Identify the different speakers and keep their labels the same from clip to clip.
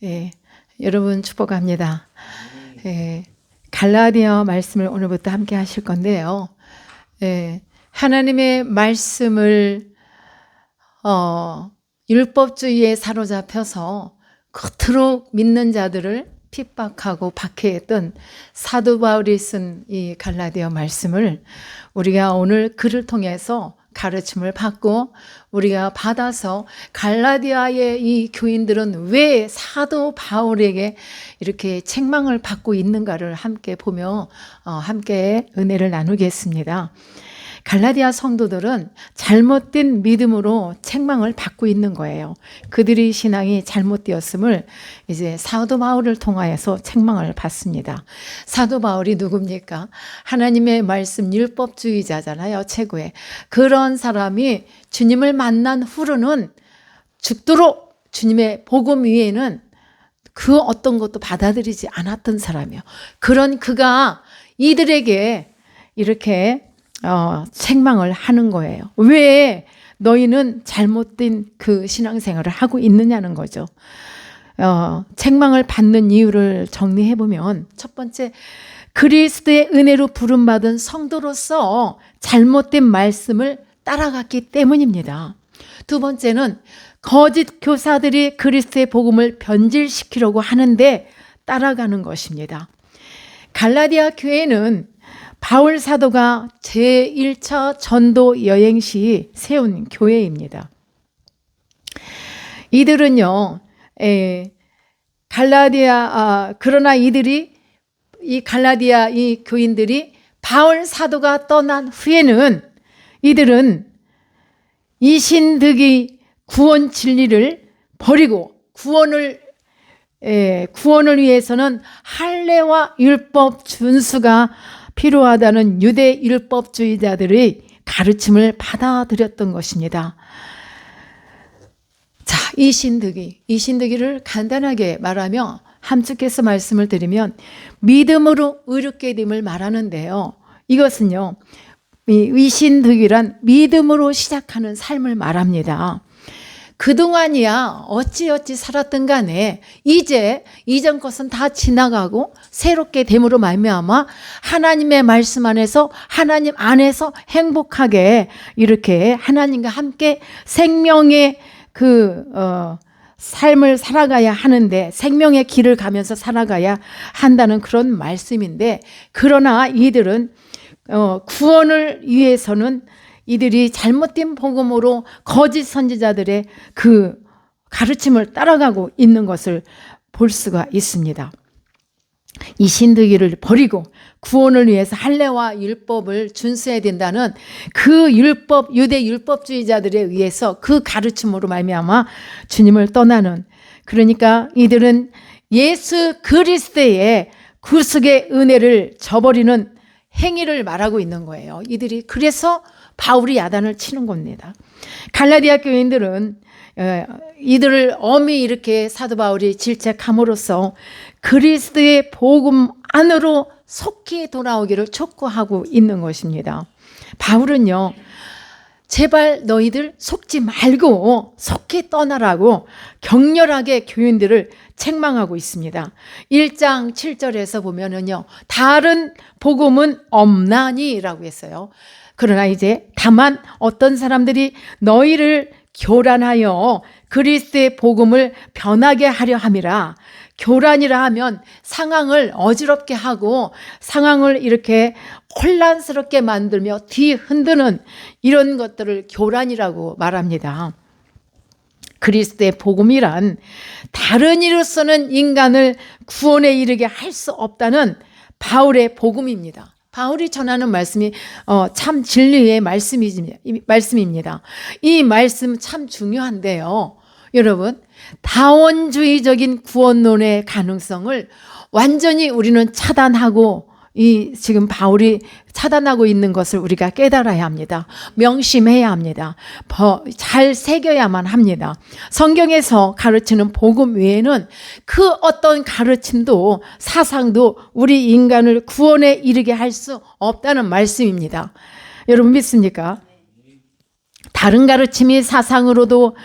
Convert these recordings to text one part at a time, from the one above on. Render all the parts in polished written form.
Speaker 1: 예, 여러분 축복합니다. 예, 갈라디아 말씀을 오늘부터 함께 하실 건데요. 예, 하나님의 말씀을 율법주의에 사로잡혀서 그토록 믿는 자들을 핍박하고 박해했던 사도 바울이 쓴 이 갈라디아 말씀을 우리가 오늘 글을 통해서 가르침을 받고 우리가 받아서 갈라디아의 이 교인들은 왜 사도 바울에게 이렇게 책망을 받고 있는가를 함께 보며 함께 은혜를 나누겠습니다. 갈라디아 성도들은 잘못된 믿음으로 책망을 받고 있는 거예요. 그들의 신앙이 잘못되었음을 이제 사도 바울을 통하여서 책망을 받습니다. 사도 바울이 누굽니까? 하나님의 말씀 율법주의자잖아요. 최고의. 그런 사람이 주님을 만난 후로는 죽도록 주님의 복음 위에는 그 어떤 것도 받아들이지 않았던 사람이에요. 그런 그가 이들에게 이렇게 책망을 하는 거예요. 왜 너희는 잘못된 그 신앙생활을 하고 있느냐는 거죠. 책망을 받는 이유를 정리해 보면 첫 번째, 그리스도의 은혜로 부름받은 성도로서 잘못된 말씀을 따라갔기 때문입니다. 두 번째는 거짓 교사들이 그리스도의 복음을 변질시키려고 하는데 따라가는 것입니다. 갈라디아 교회는 바울 사도가 제1차 전도 여행 시 세운 교회입니다. 이들은요, 그러나 이들이 이 갈라디아 이 교인들이 바울 사도가 떠난 후에는 이들은 이신득의 구원 진리를 버리고 구원을 위해서는 할례와 율법 준수가 필요하다는 유대 율법주의자들의 가르침을 받아들였던 것입니다. 자, 이신득이를 간단하게 말하며 함축해서 말씀을 드리면 믿음으로 의롭게 됨을 말하는데요. 이것은요, 이신득이란 믿음으로 시작하는 삶을 말합니다. 그동안이야 어찌어찌 살았든 간에 이제 이전 것은 다 지나가고 새롭게 됨으로 말미암아 하나님의 말씀 안에서 하나님 안에서 행복하게 이렇게 하나님과 함께 생명의 삶을 살아가야 하는데 생명의 길을 가면서 살아가야 한다는 그런 말씀인데, 그러나 이들은 구원을 위해서는 이들이 잘못된 복음으로 거짓 선지자들의 그 가르침을 따라가고 있는 것을 볼 수가 있습니다. 이 신득이를 버리고 구원을 위해서 할례와 율법을 준수해야 된다는 그 유대 율법주의자들에 의해서 그 가르침으로 말미암아 주님을 떠나는, 그러니까 이들은 예수 그리스도의 구속의 은혜를 저버리는 행위를 말하고 있는 거예요. 이들이 그래서 바울이 야단을 치는 겁니다. 갈라디아 교인들은 이들을 엄히 이렇게 사도 바울이 질책함으로써 그리스도의 복음 안으로 속히 돌아오기를 촉구하고 있는 것입니다. 바울은요, 제발 너희들 속지 말고 속히 떠나라고 격렬하게 교인들을 책망하고 있습니다. 1장 7절에서 보면은요, 다른 복음은 없나니라고 했어요. 그러나 이제 다만 어떤 사람들이 너희를 교란하여 그리스도의 복음을 변하게 하려 함이라. 교란이라 하면 상황을 어지럽게 하고 상황을 이렇게 혼란스럽게 만들며 뒤흔드는 이런 것들을 교란이라고 말합니다. 그리스도의 복음이란 다른 이로서는 인간을 구원에 이르게 할 수 없다는 바울의 복음입니다. 바울이 전하는 말씀이 참 진리의 말씀입니다. 이 말씀 참 중요한데요. 여러분, 다원주의적인 구원론의 가능성을 완전히 우리는 차단하고 지금 바울이 차단하고 있는 것을 우리가 깨달아야 합니다. 명심해야 합니다. 잘 새겨야만 합니다. 성경에서 가르치는 복음 외에는 그 어떤 가르침도 사상도 우리 인간을 구원에 이르게 할 수 없다는 말씀입니다. 여러분 믿습니까? 다른 가르침이 사상으로도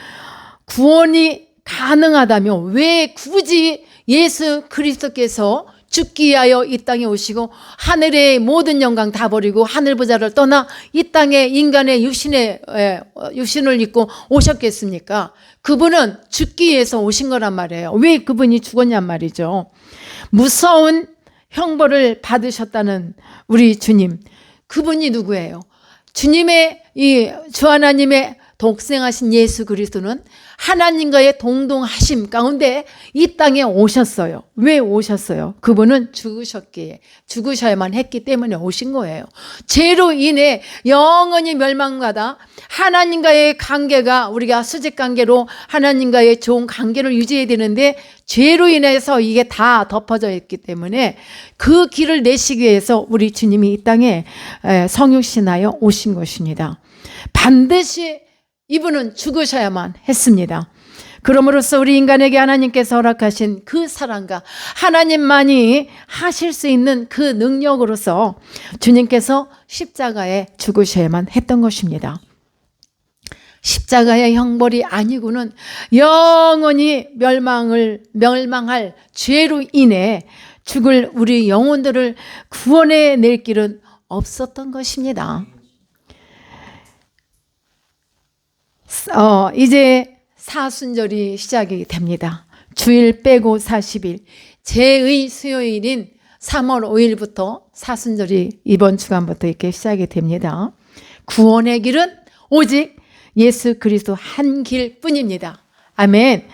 Speaker 1: 구원이 가능하다면 왜 굳이 예수 그리스도께서 죽기 위하여 이 땅에 오시고 하늘의 모든 영광 다 버리고 하늘 보좌를 떠나 이 땅에 인간의 육신을 입고 오셨겠습니까? 그분은 죽기 위해서 오신 거란 말이에요. 왜 그분이 죽었냔 말이죠. 무서운 형벌을 받으셨다는 우리 주님, 그분이 누구예요? 주님의 주 하나님의 독생하신 예수 그리스도는 하나님과의 동동하심 가운데 이 땅에 오셨어요. 왜 오셨어요? 그분은 죽으셔야만 했기 때문에 오신 거예요. 죄로 인해 영원히 멸망받아 하나님과의 관계가, 우리가 수직관계로 하나님과의 좋은 관계를 유지해야 되는데 죄로 인해서 이게 다 덮어져 있기 때문에 그 길을 내시기 위해서 우리 주님이 이 땅에 성육신하여 오신 것입니다. 반드시 이분은 죽으셔야만 했습니다. 그러므로써 우리 인간에게 하나님께서 허락하신 그 사랑과 하나님만이 하실 수 있는 그 능력으로서 주님께서 십자가에 죽으셔야만 했던 것입니다. 십자가의 형벌이 아니고는 영원히 멸망할 죄로 인해 죽을 우리 영혼들을 구원해 낼 길은 없었던 것입니다. 이제 사순절이 시작이 됩니다. 주일 빼고 40일, 제의 수요일인 3월 5일부터 사순절이 이번 주간부터 이렇게 시작이 됩니다. 구원의 길은 오직 예수 그리스도 한 길뿐입니다. 아멘.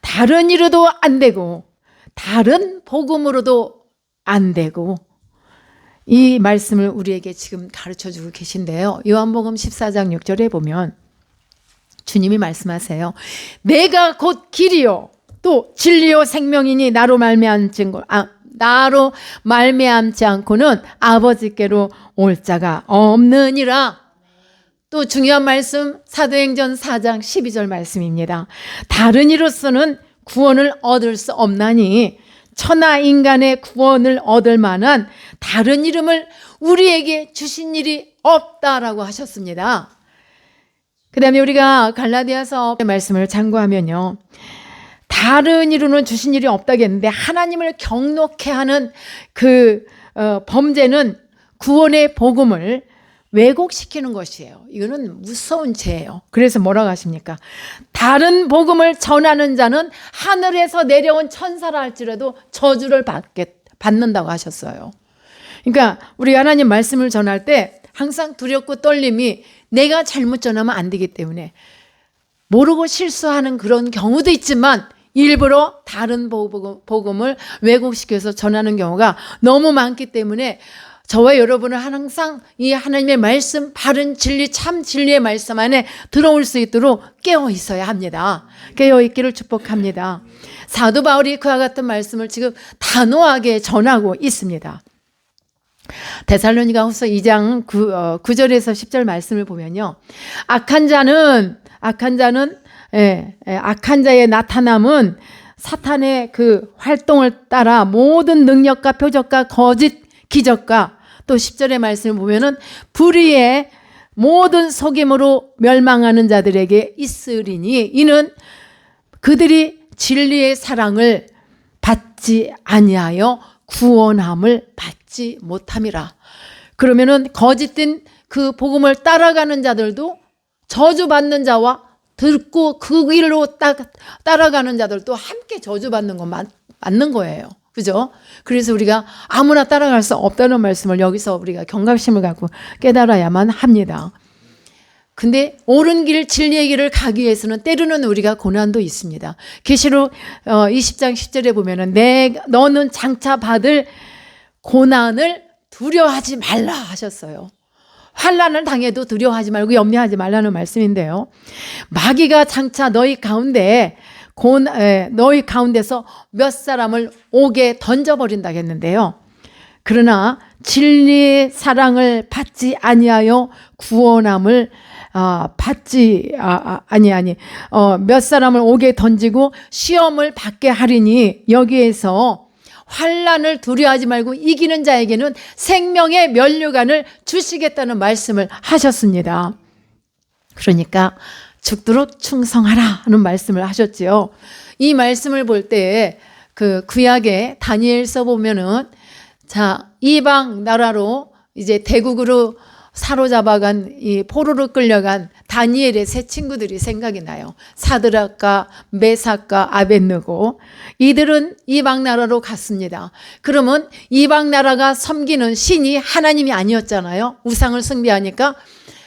Speaker 1: 다른 이로도 안 되고 다른 복음으로도 안 되고, 이 말씀을 우리에게 지금 가르쳐주고 계신데요. 요한복음 14장 6절에 보면 주님이 말씀하세요. 내가 곧 길이요 또 진리요 생명이니 나로 말미암지 않고는 아버지께로 올 자가 없느니라. 또 중요한 말씀, 사도행전 4장 12절 말씀입니다. 다른 이로서는 구원을 얻을 수 없나니 천하 인간의 구원을 얻을 만한 다른 이름을 우리에게 주신 일이 없다라고 하셨습니다. 그 다음에 우리가 갈라디아서 말씀을 참고하면요, 다른 이로는 주신 일이 없다겠는데 하나님을 경노케 하는 그 범죄는 구원의 복음을 왜곡시키는 것이에요. 이거는 무서운 죄예요. 그래서 뭐라고 하십니까? 다른 복음을 전하는 자는 하늘에서 내려온 천사라 할지라도 저주를 받는다고 하셨어요. 그러니까 우리 하나님 말씀을 전할 때 항상 두렵고 떨림이, 내가 잘못 전하면 안 되기 때문에 모르고 실수하는 그런 경우도 있지만 일부러 다른 복음을 왜곡시켜서 전하는 경우가 너무 많기 때문에 저와 여러분은 항상 이 하나님의 말씀, 바른 진리, 참 진리의 말씀 안에 들어올 수 있도록 깨어 있어야 합니다. 깨어 있기를 축복합니다. 사도 바울이 그와 같은 말씀을 지금 단호하게 전하고 있습니다. 데살로니가후서 2장 9절에서 10절 말씀을 보면요, 악한 자의 나타남은 사탄의 그 활동을 따라 모든 능력과 표적과 거짓 기적과, 또 10절의 말씀을 보면은 불의의 모든 속임으로 멸망하는 자들에게 있으리니 이는 그들이 진리의 사랑을 받지 아니하여 구원함을 받지 못함이라. 그러면은 거짓된 그 복음을 따라가는 자들도, 저주받는 자와 듣고 그 길로 따라가는 자들도 함께 저주받는 건 맞는 거예요. 그죠? 그래서 우리가 아무나 따라갈 수 없다는 말씀을 여기서 우리가 경각심을 갖고 깨달아야만 합니다. 근데 옳은 길, 진리의 길을 가기 위해서는 때로는 우리가 고난도 있습니다. 계시록 20장 10절에 보면은 너는 장차 받을 고난을 두려워하지 말라 하셨어요. 환난을 당해도 두려워하지 말고 염려하지 말라는 말씀인데요. 마귀가 장차 너희 가운데서 몇 사람을 옥에 던져버린다고 했는데요. 그러나 진리의 사랑을 받지 아니하여 구원함을 몇 사람을 옥에 던지고 시험을 받게 하리니 여기에서 환난을 두려워하지 말고 이기는 자에게는 생명의 면류관을 주시겠다는 말씀을 하셨습니다. 그러니까 죽도록 충성하라 하는 말씀을 하셨지요. 이 말씀을 볼 때 그 구약의 다니엘서 보면은 자, 이방 나라로 이제 대국으로 사로잡아간 이 포로로 끌려간 다니엘의 세 친구들이 생각이 나요. 사드락과 메삭과 아벳느고. 이들은 이방 나라로 갔습니다. 그러면 이방 나라가 섬기는 신이 하나님이 아니었잖아요. 우상을 숭배하니까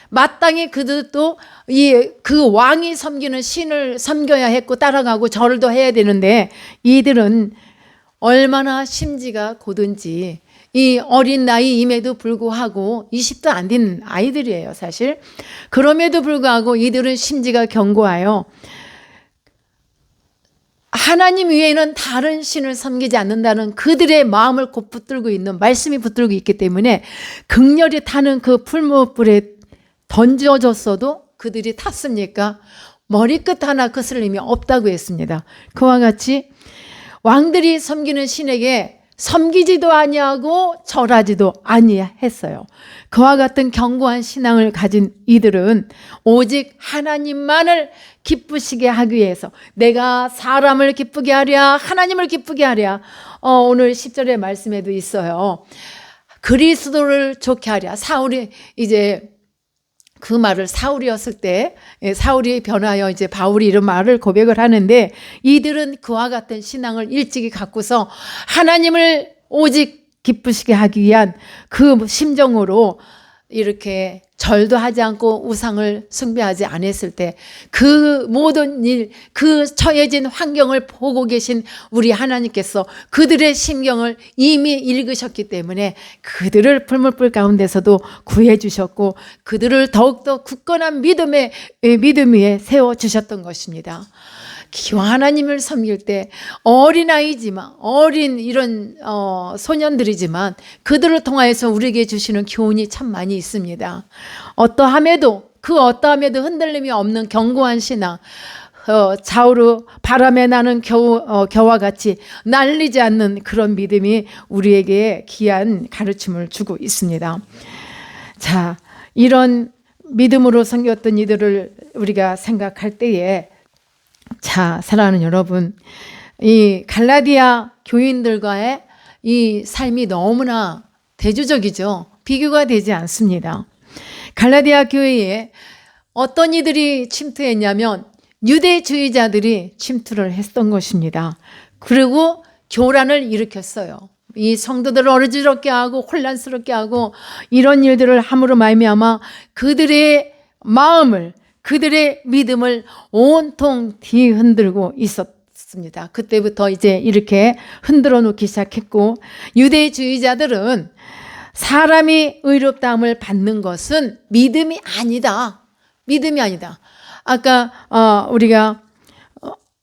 Speaker 1: 마땅히 그들도 그 왕이 섬기는 신을 섬겨야 했고 따라가고 절도 해야 되는데 이들은 얼마나 심지가 고든지 이 어린 나이임에도 불구하고 20도 안 된 아이들이에요, 사실. 그럼에도 불구하고 이들은 심지가 견고하여 하나님 외에는 다른 신을 섬기지 않는다는 그들의 마음을 곧 붙들고 있는 말씀이 붙들고 있기 때문에 극렬히 타는 그 풀무불에 던져졌어도 그들이 탔습니까? 머리끝 하나 거슬림이 없다고 했습니다. 그와 같이 왕들이 섬기는 신에게 섬기지도 아니하고 절하지도 아니했어요. 그와 같은 견고한 신앙을 가진 이들은 오직 하나님만을 기쁘시게 하기 위해서 내가 사람을 기쁘게 하랴 하나님을 기쁘게 하랴. 오늘 10절의 말씀에도 있어요. 그리스도를 좋게 하랴. 사울이 이제 그 말을 사울이었을 때 사울이 변하여 이제 바울이 이런 말을 고백을 하는데 이들은 그와 같은 신앙을 일찍이 갖고서 하나님을 오직 기쁘시게 하기 위한 그 심정으로 이렇게 절도 하지 않고 우상을 숭배하지 않았을 때 그 모든 일, 그 처해진 환경을 보고 계신 우리 하나님께서 그들의 심경을 이미 읽으셨기 때문에 그들을 풀무불 가운데서도 구해 주셨고 그들을 더욱더 굳건한 믿음 위에 세워주셨던 것입니다. 기와 하나님을 섬길 때 어린아이지만 어린 이런 소년들이지만 그들을 통하여서 우리에게 주시는 교훈이 참 많이 있습니다. 어떠함에도 흔들림이 없는 견고한 신앙, 좌우로 바람에 나는 겨와 같이 날리지 않는 그런 믿음이 우리에게 귀한 가르침을 주고 있습니다. 자, 이런 믿음으로 섬겼던 이들을 우리가 생각할 때에 자, 사랑하는 여러분, 이 갈라디아 교인들과의 이 삶이 너무나 대조적이죠. 비교가 되지 않습니다. 갈라디아 교회에 어떤 이들이 침투했냐면 유대주의자들이 침투를 했던 것입니다. 그리고 교란을 일으켰어요. 이 성도들을 어지럽게 하고 혼란스럽게 하고 이런 일들을 함으로 말미암아 그들의 마음을 그들의 믿음을 온통 뒤흔들고 있었습니다. 그때부터 이제 이렇게 흔들어 놓기 시작했고 유대주의자들은 사람이 의롭다함을 받는 것은 믿음이 아니다. 믿음이 아니다. 아까 우리가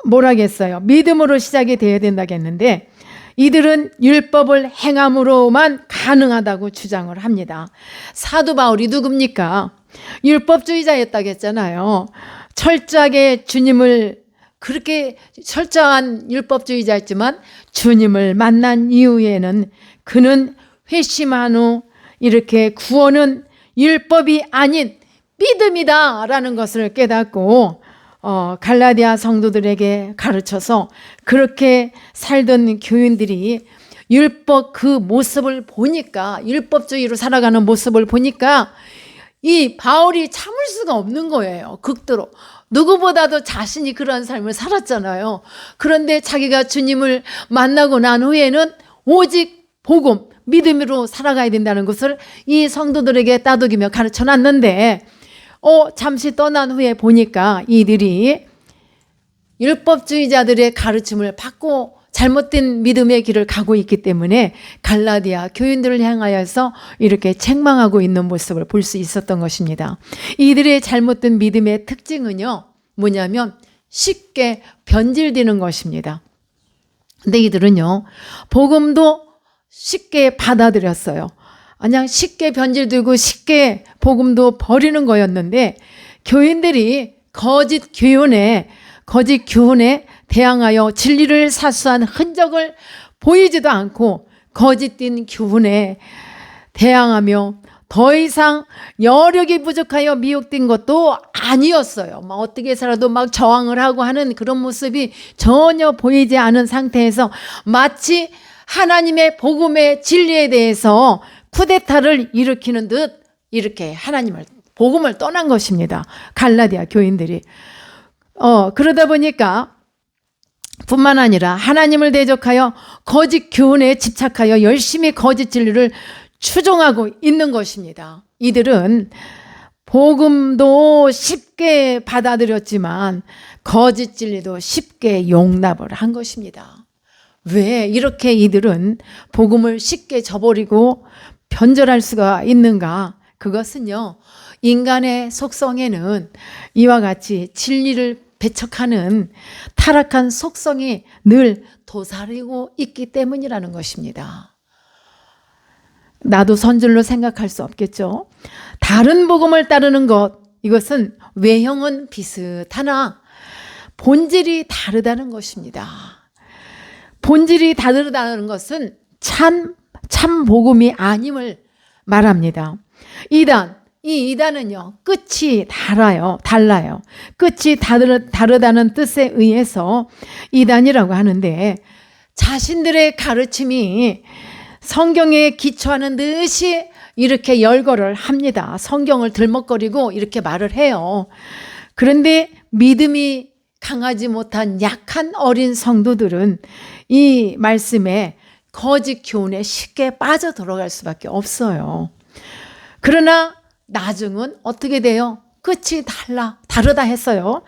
Speaker 1: 뭐라겠어요? 믿음으로 시작이 되어야 된다고 했는데 이들은 율법을 행함으로만 가능하다고 주장을 합니다. 사도 바울이 누굽니까? 율법주의자였다고 했잖아요. 철저하게 주님을 그렇게 철저한 율법주의자였지만 주님을 만난 이후에는 그는 회심한 후 이렇게 구원은 율법이 아닌 믿음이다라는 것을 깨닫고 갈라디아 성도들에게 가르쳐서 그렇게 살던 교인들이 율법 그 모습을 보니까 율법주의로 살아가는 모습을 보니까 이 바울이 참을 수가 없는 거예요. 극도로. 누구보다도 자신이 그러한 삶을 살았잖아요. 그런데 자기가 주님을 만나고 난 후에는 오직 복음, 믿음으로 살아가야 된다는 것을 이 성도들에게 따독이며 가르쳐 놨는데 잠시 떠난 후에 보니까 이들이 율법주의자들의 가르침을 받고 잘못된 믿음의 길을 가고 있기 때문에 갈라디아 교인들을 향하여서 이렇게 책망하고 있는 모습을 볼 수 있었던 것입니다. 이들의 잘못된 믿음의 특징은요, 뭐냐면 쉽게 변질되는 것입니다. 근데 이들은요, 복음도 쉽게 받아들였어요. 그냥 쉽게 변질되고 쉽게 복음도 버리는 거였는데 교인들이 거짓 교훈에 대항하여 진리를 사수한 흔적을 보이지도 않고 거짓된 교훈에 대항하며 더 이상 여력이 부족하여 미혹된 것도 아니었어요. 막 어떻게 해서라도 막 저항을 하고 하는 그런 모습이 전혀 보이지 않은 상태에서 마치 하나님의 복음의 진리에 대해서 쿠데타를 일으키는 듯 이렇게 복음을 떠난 것입니다. 갈라디아 교인들이. 그러다 보니까 뿐만 아니라 하나님을 대적하여 거짓 교훈에 집착하여 열심히 거짓 진리를 추종하고 있는 것입니다. 이들은 복음도 쉽게 받아들였지만 거짓 진리도 쉽게 용납을 한 것입니다. 왜 이렇게 이들은 복음을 쉽게 저버리고 변절할 수가 있는가? 그것은요, 인간의 속성에는 이와 같이 진리를 배척하는 타락한 속성이 늘 도사리고 있기 때문이라는 것입니다. 나도 선줄로 생각할 수 없겠죠. 다른 복음을 따르는 것, 이것은 외형은 비슷하나 본질이 다르다는 것입니다. 본질이 다르다는 것은 참 복음이 아님을 말합니다. 이 이단은요, 끝이 달라요. 끝이 다르다는 뜻에 의해서 이단이라고 하는데, 자신들의 가르침이 성경에 기초하는 듯이 이렇게 열거를 합니다. 성경을 들먹거리고 이렇게 말을 해요. 그런데 믿음이 강하지 못한 약한 어린 성도들은 이 말씀에 거짓 교훈에 쉽게 빠져들어갈 수밖에 없어요. 그러나 나중은 어떻게 돼요? 끝이 다르다 했어요.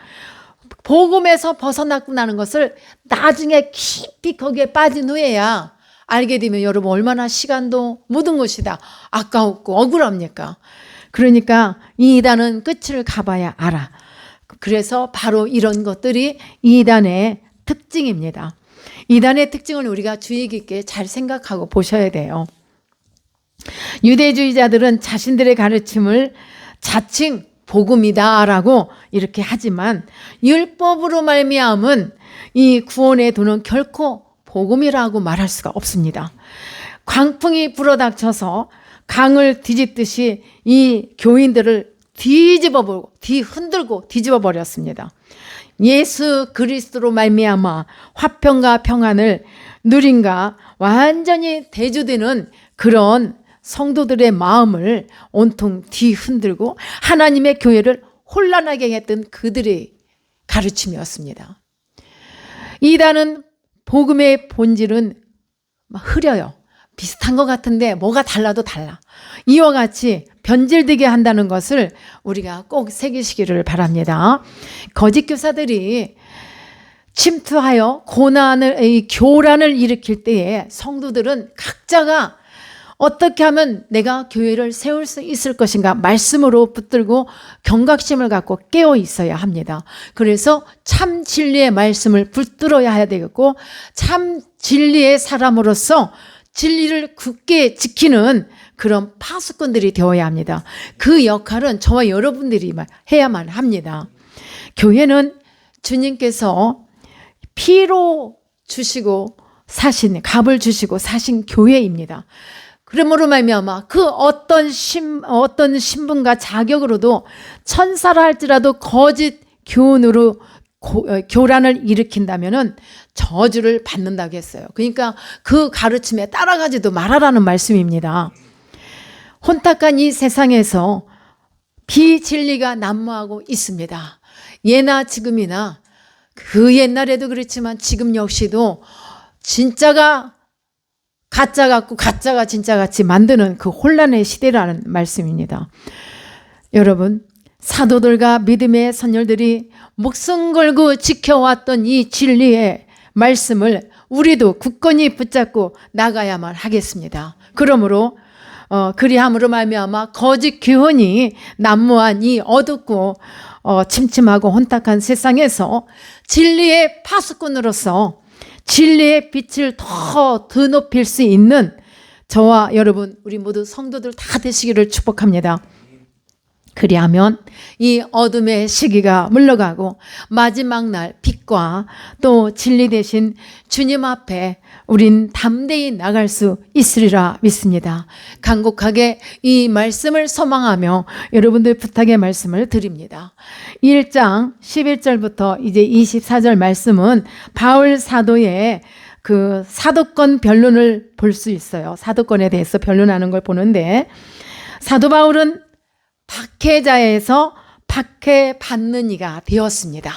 Speaker 1: 복음에서 벗어나는 것을 나중에 깊이 거기에 빠진 후에야 알게 되면 여러분 얼마나 시간도 묻은 것이다. 아까웠고 억울합니까? 그러니까 이 이단은 끝을 가봐야 알아. 그래서 바로 이런 것들이 이단의 특징입니다. 이단의 특징을 우리가 주의 깊게 잘 생각하고 보셔야 돼요. 유대주의자들은 자신들의 가르침을 자칭 복음이다라고 이렇게 하지만 율법으로 말미암은 이 구원의 도는 결코 복음이라고 말할 수가 없습니다. 광풍이 불어닥쳐서 강을 뒤집듯이 이 교인들을 흔들고 뒤집어 버렸습니다. 예수 그리스도로 말미암아 화평과 평안을 누린가 완전히 대조되는 그런 성도들의 마음을 온통 뒤흔들고 하나님의 교회를 혼란하게 했던 그들의 가르침이었습니다. 이단은 복음의 본질은 흐려요. 비슷한 것 같은데 뭐가 달라도 달라. 이와 같이 변질되게 한다는 것을 우리가 꼭 새기시기를 바랍니다. 거짓 교사들이 침투하여 교란을 일으킬 때에 성도들은 각자가 어떻게 하면 내가 교회를 세울 수 있을 것인가 말씀으로 붙들고 경각심을 갖고 깨어 있어야 합니다. 그래서 참 진리의 말씀을 붙들어야 되겠고 참 진리의 사람으로서 진리를 굳게 지키는 그런 파수꾼들이 되어야 합니다. 그 역할은 저와 여러분들이 해야만 합니다. 교회는 주님께서 피로 주시고 값을 주시고 사신 교회입니다. 그러므로 말미암아 그 어떤 신분과 자격으로도 천사라 할지라도 거짓 교훈으로 교란을 일으킨다면은 저주를 받는다고 했어요. 그러니까 그 가르침에 따라가지도 말아라는 말씀입니다. 혼탁한 이 세상에서 비진리가 난무하고 있습니다. 예나 지금이나 그 옛날에도 그렇지만 지금 역시도 진짜가 가짜 같고 가짜가 진짜 같이 만드는 그 혼란의 시대라는 말씀입니다. 여러분, 사도들과 믿음의 선열들이 목숨 걸고 지켜왔던 이 진리의 말씀을 우리도 굳건히 붙잡고 나가야만 하겠습니다. 그러므로 그리함으로 말미암아 거짓 교훈이 난무한 이 어둡고 침침하고 혼탁한 세상에서 진리의 파수꾼으로서 진리의 빛을 더 드높일 수 있는 저와 여러분 우리 모두 성도들 다 되시기를 축복합니다. 그리하면 이 어둠의 시기가 물러가고 마지막 날 빛과 또 진리 되신 주님 앞에 우린 담대히 나갈 수 있으리라 믿습니다. 간곡하게 이 말씀을 소망하며 여러분들 부탁의 말씀을 드립니다. 1장 11절부터 이제 24절 말씀은 바울 사도의 그 사도권 변론을 볼 수 있어요. 사도권에 대해서 변론하는 걸 보는데, 사도 바울은 박해자에서 박해받는 이가 되었습니다.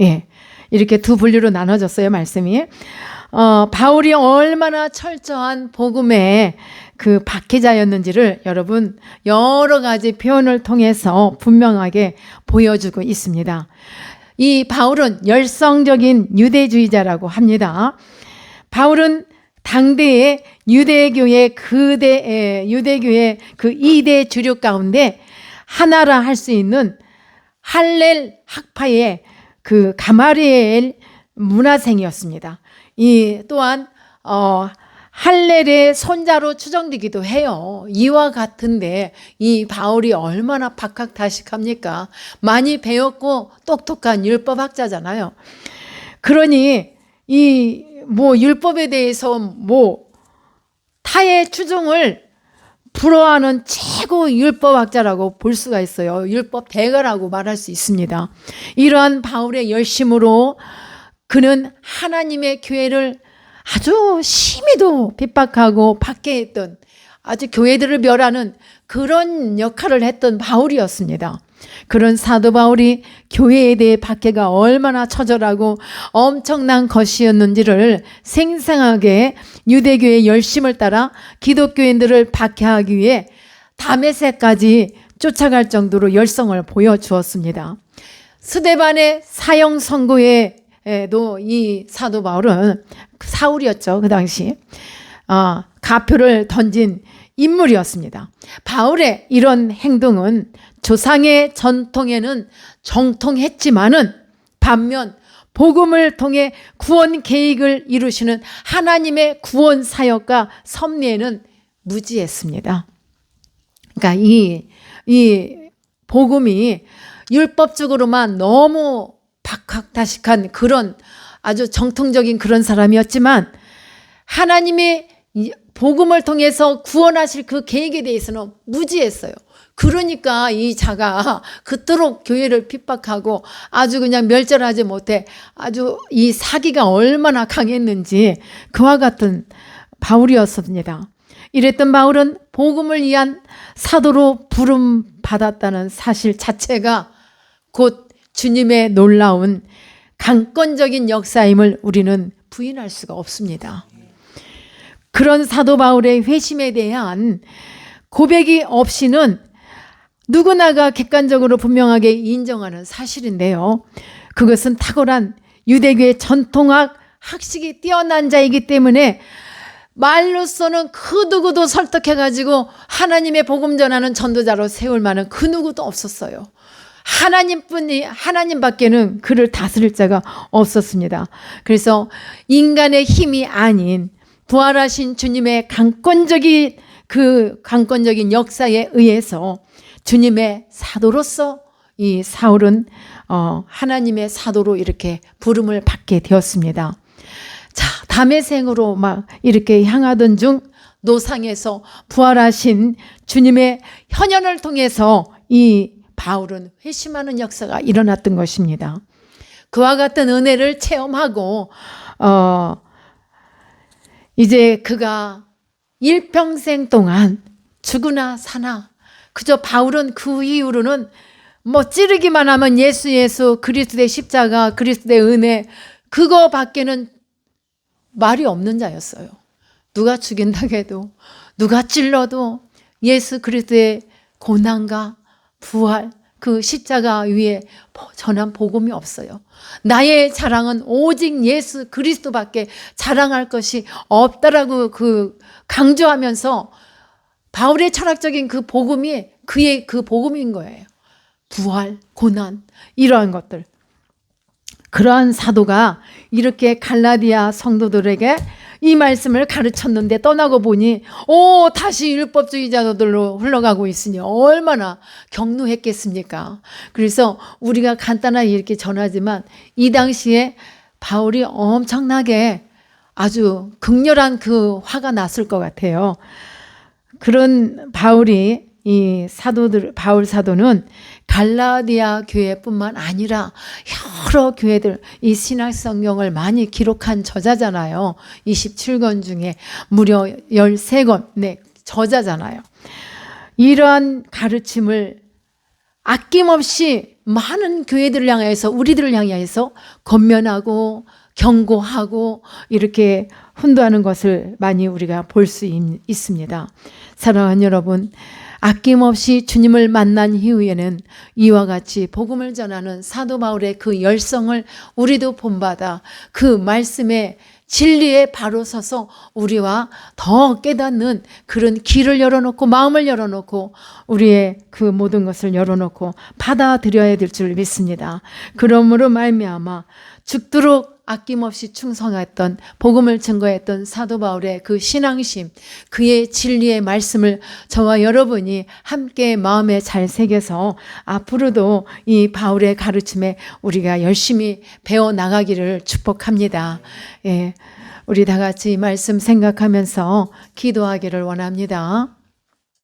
Speaker 1: 예, 이렇게 두 분류로 나눠졌어요, 말씀이. 바울이 얼마나 철저한 복음의 그 박해자였는지를 여러분 여러 가지 표현을 통해서 분명하게 보여주고 있습니다. 이 바울은 열성적인 유대주의자라고 합니다. 바울은 당대의 유대교의 그 2대 주류 가운데 하나라 할 수 있는 할렐 학파의 그 가마리엘 문화생이었습니다. 이 또한 할렐의 손자로 추정되기도 해요. 이와 같은데 이 바울이 얼마나 박학다식합니까? 많이 배웠고 똑똑한 율법학자잖아요. 그러니 이 율법에 대해서 타의 추종을 불허하는 최고 율법학자라고 볼 수가 있어요. 율법 대가라고 말할 수 있습니다. 이러한 바울의 열심으로 그는 하나님의 교회를 아주 심히도 핍박하고 박해했던, 아주 교회들을 멸하는 그런 역할을 했던 바울이었습니다. 그런 사도 바울이 교회에 대해 박해가 얼마나 처절하고 엄청난 것이었는지를 생생하게 유대교의 열심을 따라 기독교인들을 박해하기 위해 다메섹까지 쫓아갈 정도로 열성을 보여주었습니다. 스데반의 사형 선고에도 이 사도 바울은 사울이었죠. 그 당시 가표를 던진 인물이었습니다. 바울의 이런 행동은 조상의 전통에는 정통했지만은 반면 복음을 통해 구원 계획을 이루시는 하나님의 구원 사역과 섭리에는 무지했습니다. 그러니까 이 복음이 율법적으로만 너무 박학다식한 그런 아주 정통적인 그런 사람이었지만 하나님의 복음을 통해서 구원하실 그 계획에 대해서는 무지했어요. 그러니까 이 자가 그토록 교회를 핍박하고 아주 그냥 멸절하지 못해 아주 이 사기가 얼마나 강했는지 그와 같은 바울이었습니다. 이랬던 바울은 복음을 위한 사도로 부름 받았다는 사실 자체가 곧 주님의 놀라운 강권적인 역사임을 우리는 부인할 수가 없습니다. 그런 사도 바울의 회심에 대한 고백이 없이는 누구나가 객관적으로 분명하게 인정하는 사실인데요. 그것은 탁월한 유대교의 전통학 학식이 뛰어난 자이기 때문에 말로서는 그 누구도 설득해가지고 하나님의 복음 전하는 전도자로 세울 만한 그 누구도 없었어요. 하나님밖에는 그를 다스릴 자가 없었습니다. 그래서 인간의 힘이 아닌 부활하신 주님의 강권적인 역사에 의해서 주님의 사도로서 이 사울은 하나님의 사도로 이렇게 부름을 받게 되었습니다. 자, 다메섹으로 막 이렇게 향하던 중 노상에서 부활하신 주님의 현현을 통해서 이 바울은 회심하는 역사가 일어났던 것입니다. 그와 같은 은혜를 체험하고 이제 그가 일평생 동안 죽으나 사나 그저 바울은 그 이후로는 찌르기만 하면 예수 그리스도의 십자가 그리스도의 은혜 그거 밖에는 말이 없는 자였어요. 누가 죽인다고 해도 누가 찔러도 예수 그리스도의 고난과 부활 그 십자가 위에 전한 복음이 없어요. 나의 자랑은 오직 예수 그리스도밖에 자랑할 것이 없다라고 강조하면서 바울의 철학적인 그 복음이 그의 그 복음인 거예요. 부활, 고난 이러한 것들. 그러한 사도가 이렇게 갈라디아 성도들에게 이 말씀을 가르쳤는데 떠나고 보니 다시 율법주의자들로 흘러가고 있으니 얼마나 격노했겠습니까? 그래서 우리가 간단하게 이렇게 전하지만 이 당시에 바울이 엄청나게 아주 극렬한 그 화가 났을 것 같아요. 그런 바울이 바울 사도는 갈라디아 교회뿐만 아니라 여러 교회들 이 신약 성경을 많이 기록한 저자잖아요. 27권 중에 무려 13권 저자잖아요. 이러한 가르침을 아낌없이 많은 교회들을 향해서 우리들을 향해서 권면하고 경고하고 이렇게 훈도하는 것을 많이 우리가 볼 수 있습니다. 사랑하는 여러분, 아낌없이 주님을 만난 이후에는 이와 같이 복음을 전하는 사도 바울의 그 열성을 우리도 본받아 그 말씀의 진리에 바로 서서 우리와 더 깨닫는 그런 길을 열어놓고 마음을 열어놓고 우리의 그 모든 것을 열어놓고 받아들여야 될 줄 믿습니다. 그러므로 말미암아 죽도록 아낌없이 충성했던 복음을 증거했던 사도 바울의 그 신앙심, 그의 진리의 말씀을 저와 여러분이 함께 마음에 잘 새겨서 앞으로도 이 바울의 가르침에 우리가 열심히 배워나가기를 축복합니다. 예, 우리 다 같이 이 말씀 생각하면서 기도하기를 원합니다.